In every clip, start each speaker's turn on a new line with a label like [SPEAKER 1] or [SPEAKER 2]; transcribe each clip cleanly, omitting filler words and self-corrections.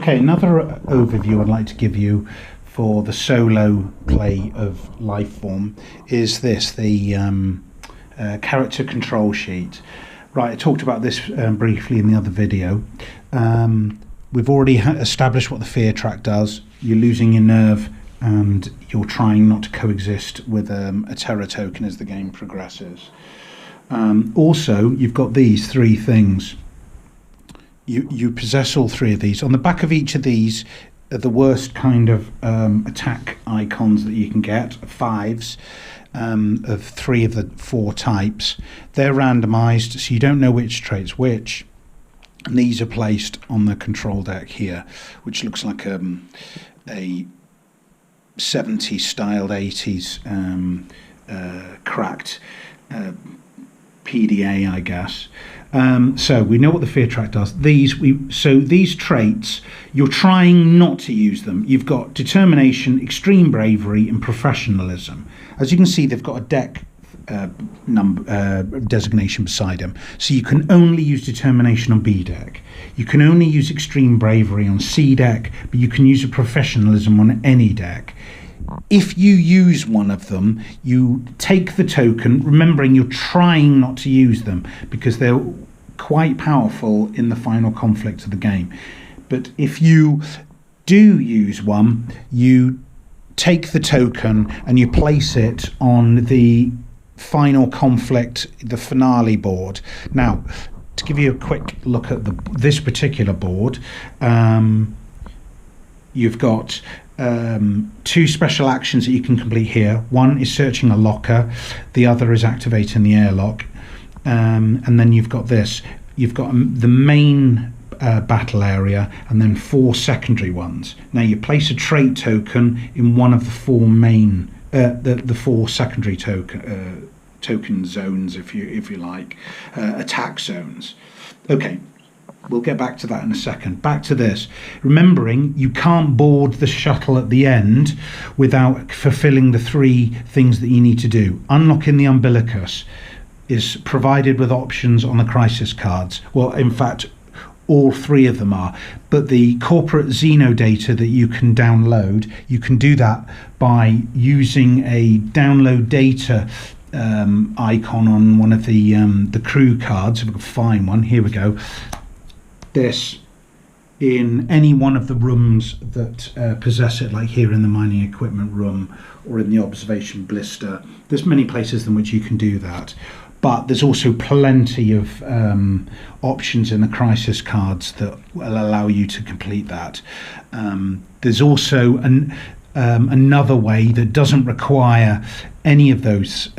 [SPEAKER 1] Okay, another overview I'd like to give you for the solo play of Lifeform is this, the character control sheet. Right, I talked about this briefly in the other video. We've already established what the fear track does. You're losing your nerve and you're trying not to coexist with a terror token as the game progresses. Also, you've got these three things. You possess all three of these. On the back of each of these are the worst kind of attack icons that you can get, fives, of three of the four types. They're randomized, so you don't know which trait's which. And these are placed on the control deck here, which looks like a 70s styled 80s cracked PDA, I guess. So we know what the fear track does. These traits, you're trying not to use them. You've got determination, extreme bravery, and professionalism. As you can see, they've got a deck designation beside them. So you can only use determination on B deck. You can only use extreme bravery on C deck, but you can use a professionalism on any deck. If you use one of them, you take the token, remembering you're trying not to use them because they're quite powerful in the final conflict of the game. But if you do use one, you take the token and you place it on the final conflict, the finale board. Now, to give you a quick look at this particular board, you've got two special actions that you can complete here. One is searching a locker, the other is activating the airlock, and then you've got this. You've got the main battle area and then four secondary ones. Now you place a trait token in one of the four main, the four secondary token zones, if you like, attack zones. Okay. We'll get back to that in a second. Back to this. Remembering you can't board the shuttle at the end without fulfilling the three things that you need to do. Unlocking the umbilicus is provided with options on the crisis cards. Well, in fact, all three of them are. But the corporate Xeno data that you can download, you can do that by using a download data icon on one of the crew cards. If we can find one, here we go. This in any one of the rooms that possess it, like here in the mining equipment room or in the observation blister. There's many places in which you can do that, but there's also plenty of options in the crisis cards that will allow you to complete that. There's also another way that doesn't require any of those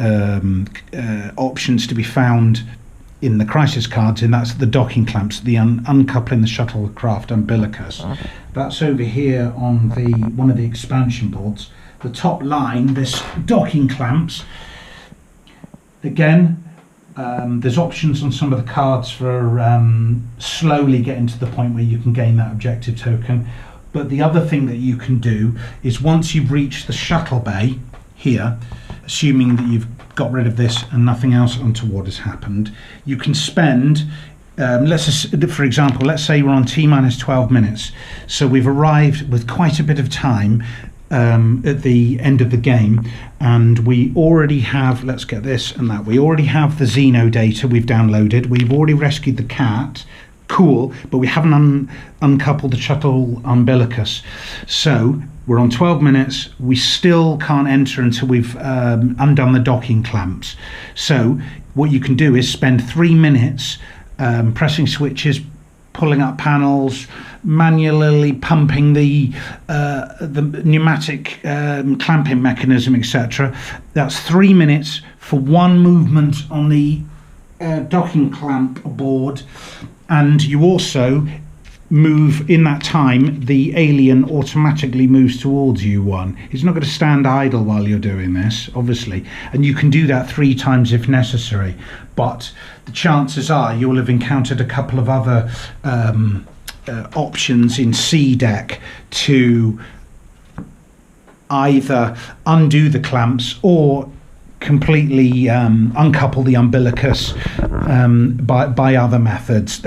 [SPEAKER 1] options to be found in the crisis cards, and that's the docking clamps, the uncoupling the shuttlecraft umbilicus. That's over here on one of the expansion boards. The top line, this docking clamps. Again, there's options on some of the cards for slowly getting to the point where you can gain that objective token. But the other thing that you can do is once you've reached the shuttle bay here, assuming that you've got rid of this and nothing else untoward has happened, you can spend, for example, let's say we're on T-minus 12 minutes. So we've arrived with quite a bit of time at the end of the game, and we already have, let's get this and that, we already have the Xeno data we've downloaded, we've already rescued the cat, cool, but we haven't uncoupled the shuttle umbilicus. So we're on 12 minutes, we still can't enter until we've undone the docking clamps. So what you can do is spend 3 minutes pressing switches, pulling up panels, manually pumping the pneumatic clamping mechanism, etc. That's 3 minutes for one movement on the docking clamp board, and you also move in that time, the alien automatically moves towards you one. It's not going to stand idle while you're doing this, obviously, and you can do that 3 times if necessary, but the chances are you'll have encountered a couple of other options in C deck to either undo the clamps or completely uncouple the umbilicus by other methods.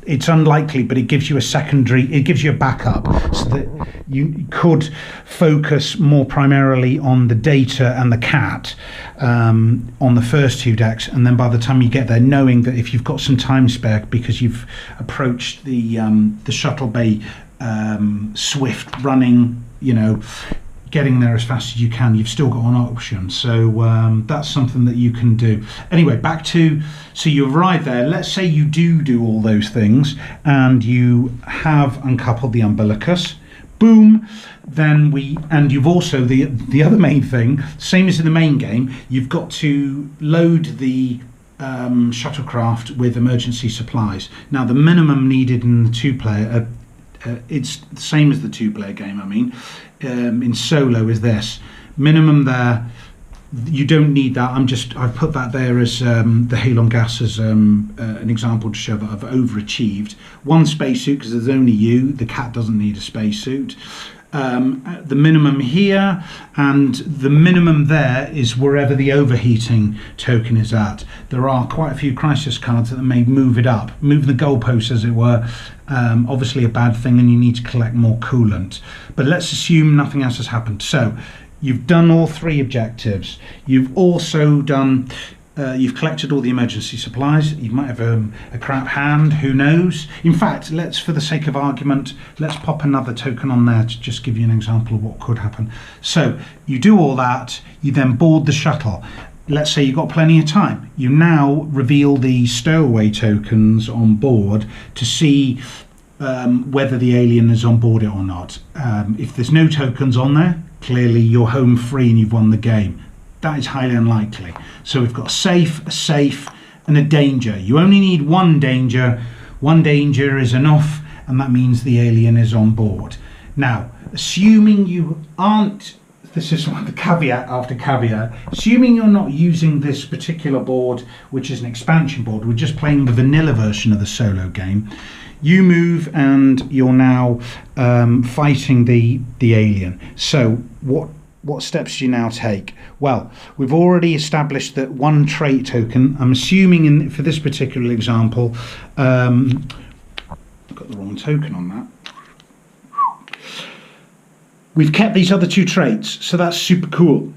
[SPEAKER 1] It's unlikely, but it gives you a secondary, it gives you a backup, so that you could focus more primarily on the data and the cat on the first two decks, and then by the time you get there, knowing that if you've got some time spare because you've approached the shuttle bay swift running, you know, getting there as fast as you can, you've still got an option. So that's something that you can do. Anyway, back to, so you arrive there, let's say you do all those things and you have uncoupled the umbilicus, boom, then you've also, the other main thing, same as in the main game, you've got to load the shuttlecraft with emergency supplies. Now the minimum needed in the two-player, it's the same as the two-player game, I mean, in solo is this. Minimum there, you don't need that. I've put that there as the halon gas as an example to show that I've overachieved. One spacesuit because there's only you, the cat doesn't need a spacesuit. The minimum here and the minimum there is wherever the overheating token is at. There are quite a few crisis cards that may move it up, move the goalposts as it were. Obviously a bad thing, and you need to collect more coolant, but let's assume nothing else has happened. So you've done all three objectives. You've also done you've collected all the emergency supplies. You might have a crap hand, who knows. In fact, let's, for the sake of argument, let's pop another token on there to just give you an example of what could happen. So you do all that, you then board the shuttle. Let's say you've got plenty of time. You now reveal the stowaway tokens on board to see whether the alien is on board it or not. If there's no tokens on there, clearly you're home free and you've won the game. That is highly unlikely. So we've got a safe, and a danger. You only need one danger. One danger is enough, and that means the alien is on board. Now, assuming you aren't, this is the caveat after caveat, assuming you're not using this particular board, which is an expansion board, we're just playing the vanilla version of the solo game, you move and you're now fighting the alien. So what steps do you now take? Well, we've already established that one trait token, I'm assuming for this particular example, I've got the wrong token on that. We've kept these other two traits, so that's super cool.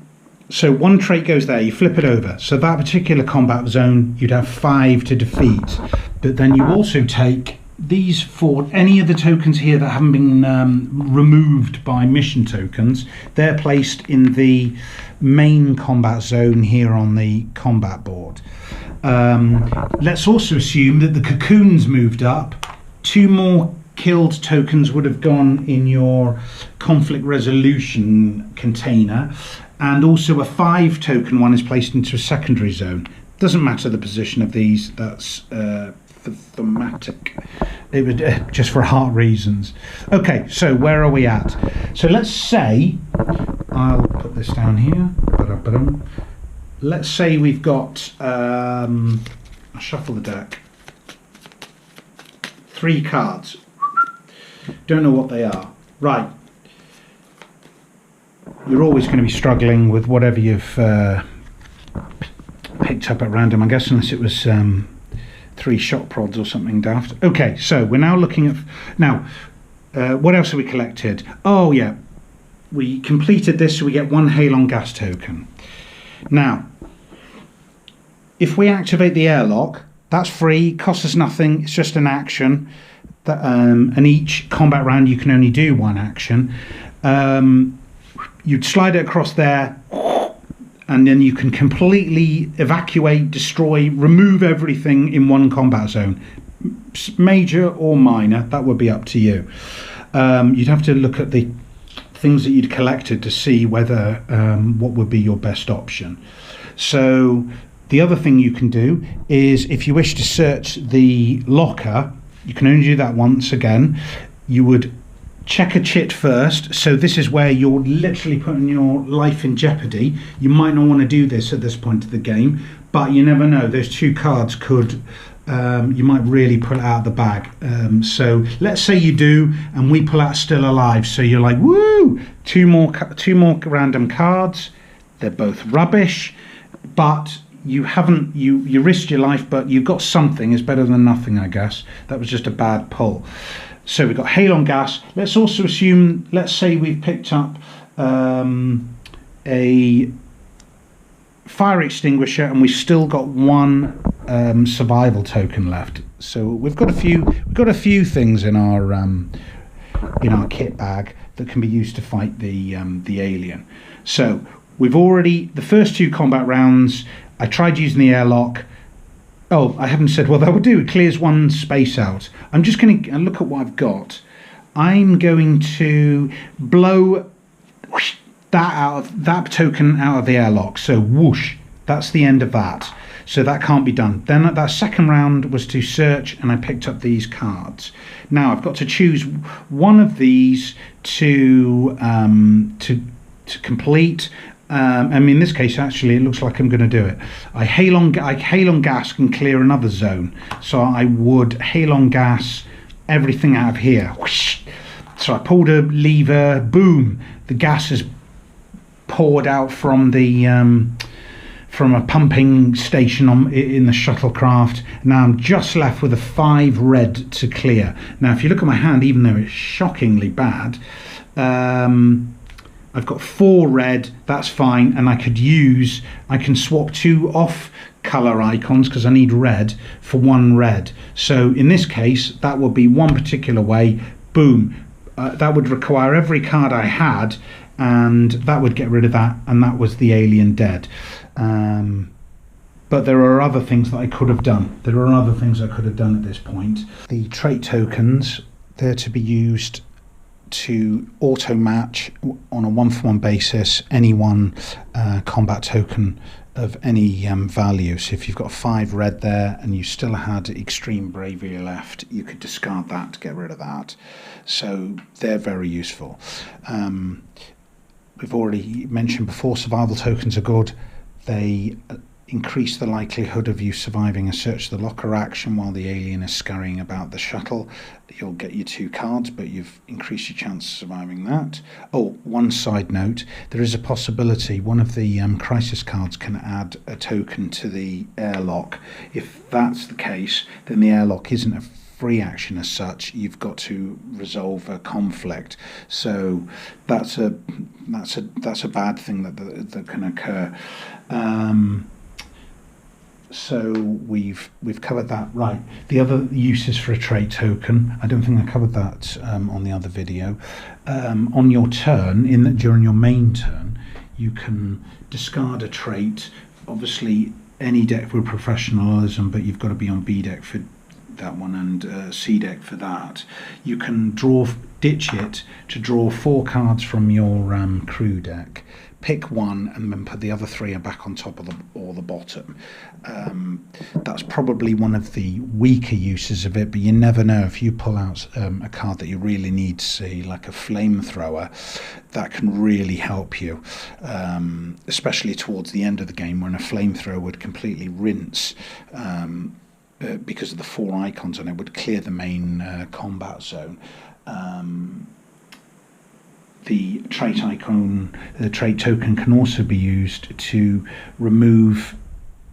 [SPEAKER 1] So one trait goes there, you flip it over. So that particular combat zone, you'd have 5 to defeat. But then you also take these 4, any of the tokens here that haven't been removed by mission tokens, they're placed in the main combat zone here on the combat board. Let's also assume that the cocoon's moved up. 2 more killed tokens would have gone in your conflict resolution container, and also a 5 token one is placed into a secondary zone. Doesn't matter the position of these, that's thematic. It would just for heart reasons. Okay, so where are we at? So let's say, I'll put this down here. Let's say we've got, I'll shuffle the deck. 3 cards. Don't know what they are. Right. You're always going to be struggling with whatever you've picked up at random, I guess, unless it was 3 shot prods or something daft. Okay, so we're now looking at, now what else have we collected? Oh yeah, we completed this, so we get 1 halon gas token. Now if we activate the airlock, that's free, costs us nothing, it's just an action that, and each combat round you can only do 1 action. You'd slide it across there, and then you can completely evacuate, destroy, remove everything in 1 combat zone. Major or minor, that would be up to you. You'd have to look at the things that you'd collected to see whether what would be your best option. So the other thing you can do is, if you wish to search the locker, you can only do that once again. You would check a chit first. So this is where you're literally putting your life in jeopardy. You might not want to do this at this point of the game, but you never know. Those 2 cards could, you might really pull it out of the bag. So let's say you do, and we pull out still alive. So you're like, woo! 2 more random cards. They're both rubbish. but you haven't, you risked your life, but you've got something. It's better than nothing, I guess. That was just a bad pull. So we've got halon gas. Let's also assume, let's say we've picked up a fire extinguisher and we've still got one survival token left. So we've got a few things in our kit bag that can be used to fight the alien. So we've already, the first 2 combat rounds, I tried using the airlock. Oh, I haven't said what that will do. It clears 1 space out. I'm just going to look at what I've got. I'm going to blow that token out of the airlock. So whoosh, that's the end of that. So that can't be done. Then that second round was to search, and I picked up these cards. Now I've got to choose one of these to complete. In this case, actually, it looks like I'm going to do it. Halon gas can clear another zone, so I would halon gas everything out of here. Whoosh. So I pulled a lever. Boom! The gas is poured out from the from a pumping station in the shuttlecraft. Now I'm just left with a 5 red to clear. Now if you look at my hand, even though it's shockingly bad, I've got 4 red, that's fine, and I can swap 2 off color icons because I need red for 1 red. So in this case, that would be one particular way. Boom. That would require every card I had, and that would get rid of that, and that was the alien dead. But there are other things that I could have done. There are other things I could have done at this point. The trait tokens, they're to be used to auto match on a 1-for-1 basis any one combat token of any value. So if you've got 5 red there and you still had extreme bravery left, you could discard that to get rid of that. So they're very useful. We've already mentioned before, survival tokens are good. They increase the likelihood of you surviving a search the locker action while the alien is scurrying about the shuttle. You'll get your 2 cards, but you've increased your chance of surviving that. Oh, one side note, there is a possibility one of the crisis cards can add a token to the airlock. If that's the case, then the airlock isn't a free action as such. You've got to resolve a conflict. So that's a bad thing that can occur. So we've covered that. Right, the other uses for a trait token, I don't think I covered that on the other video. On your turn, during your main turn, you can discard a trait. Obviously any deck with professionalism, but you've got to be on B deck for that one and C deck for that. You can ditch it to draw 4 cards from your crew deck. Pick one and then put the other 3 back on top of the bottom. That's probably one of the weaker uses of it, but you never know. If you pull out a card that you really need to see, like a flamethrower, that can really help you, especially towards the end of the game when a flamethrower would completely rinse because of the 4 icons on it, would clear the main combat zone. The trait token can also be used to remove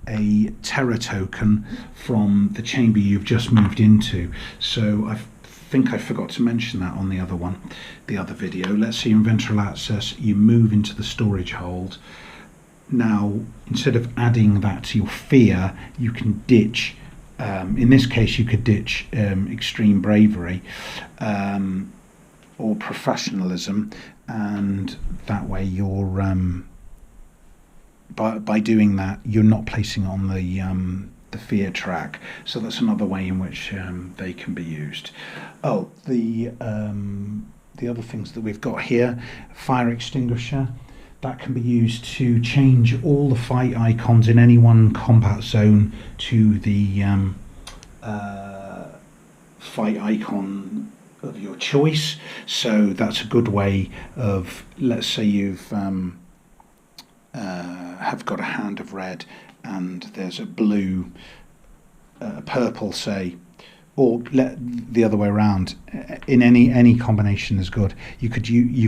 [SPEAKER 1] a terror token from the chamber you've just moved into. So I think I forgot to mention that on the other video. Let's see, in ventral access, you move into the storage hold. Now, instead of adding that to your fear, you can ditch. In this case, you could ditch extreme bravery. Or professionalism, and that way you're by doing that you're not placing on the fear track. So that's another way in which they can be used. Oh, the other things that we've got here, fire extinguisher, that can be used to change all the fight icons in any one combat zone to the fight icon of your choice. So that's a good way of, let's say you've have got a hand of red and there's a blue, purple say, or the other way around. In any combination is good. You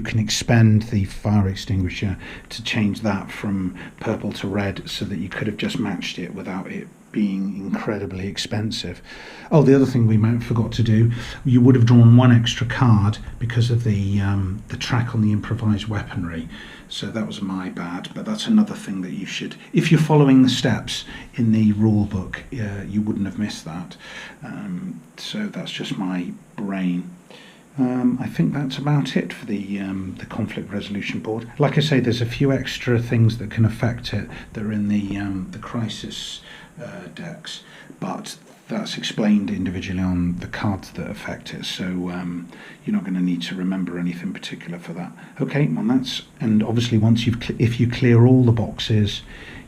[SPEAKER 1] can expend the fire extinguisher to change that from purple to red, so that you could have just matched it without it being incredibly expensive. Oh, the other thing we might have forgot to do, you would have drawn one extra card because of the track on the improvised weaponry. So that was my bad, but that's another thing that you should, if you're following the steps in the rule book, you wouldn't have missed that. So that's just my brain. I think that's about it for the conflict resolution board. Like I say, there's a few extra things that can affect it that are in the crisis decks, but that's explained individually on the cards that affect it, so you're not going to need to remember anything particular for that. Okay, well and obviously once if you clear all the boxes,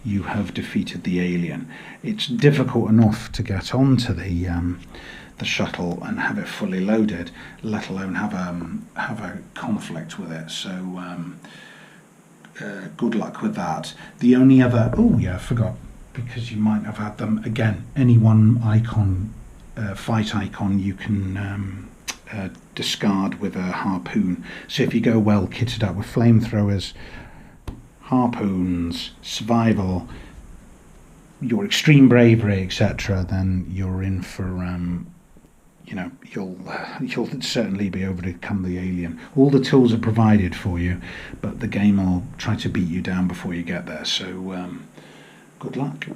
[SPEAKER 1] you have defeated the alien. It's difficult enough to get onto the shuttle and have it fully loaded, let alone have a conflict with it. So good luck with that. The only other, oh yeah, I forgot, because you might have had them again. Any one icon, fight icon, you can discard with a harpoon. So if you go well kitted up with flamethrowers, harpoons, survival, your extreme bravery, etc., then you're in for you'll certainly be able to overcome the alien. All the tools are provided for you, but the game will try to beat you down before you get there. So good luck.